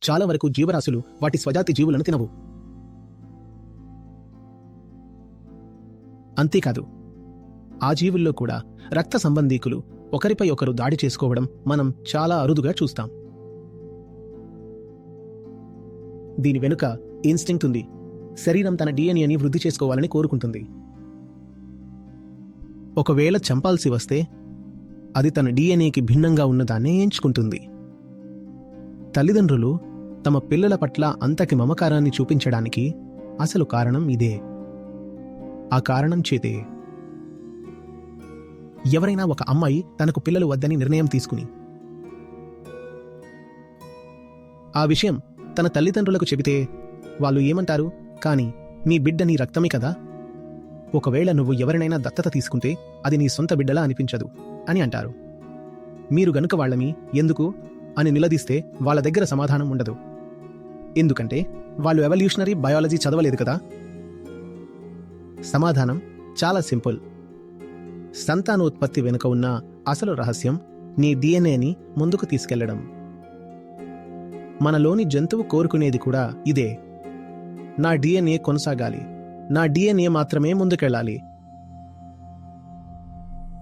చాలా వరకు జీవరాశులు వాటి స్వజాతి జీవులను తినవు. అంతేకాదు, ఆ జీవుల్లో కూడా రక్త సంబంధీకులు ఒకరిపై ఒకరు దాడి చేసుకోవడం మనం చాలా అరుదుగా చూస్తాం. దీని వెనుక ఇన్స్టింక్ట్ ఉంది. శరీరం తన డిఎన్ఏని వృద్ధి చేసుకోవాలని కోరుకుంటుంది. ఒకవేళ చంపాల్సి వస్తే అది తన డిఎన్ఏకి భిన్నంగా ఉన్నదాన్నే ఎంచుకుంటుంది. తల్లిదండ్రులు తమ పిల్లల పట్ల అంతటి మమకారాన్ని చూపించడానికి అసలు కారణం ఇదే. ఆ కారణం చేతే ఎవరైనా ఒక అమ్మాయి తనకు పిల్లలు వద్దని నిర్ణయం తీసుకుని ఆ విషయం తన తల్లిదండ్రులకు చెబితే వాళ్ళు ఏమంటారు? కానీ నీ బిడ్డ నీ రక్తమే కదా, ఒకవేళ నువ్వు ఎవరినైనా దత్తత తీసుకుంటే అది నీ సొంత బిడ్డలా అనిపించదు అని అంటారు. మీరు గనుక వాళ్ళమి ఎందుకు అని నిలదీస్తే వాళ్ళ దగ్గర సమాధానం ఉండదు. ఎందుకంటే వాళ్ళు ఎవల్యూషనరీ బయాలజీ చదవలేదు కదా. సమాధానం చాలా సింపుల్. సంతానోత్పత్తి వెనుక ఉన్న అసలు రహస్యం నీ డిఎన్ఏని ముందుకు తీసుకెళ్లడం. మనలోని జంతువు కోరుకునేది కూడా ఇదే. నా డిఎన్ఏ కొనసాగాలి, నా డిఎన్ఏ మాత్రమే ముందుకెళ్ళాలి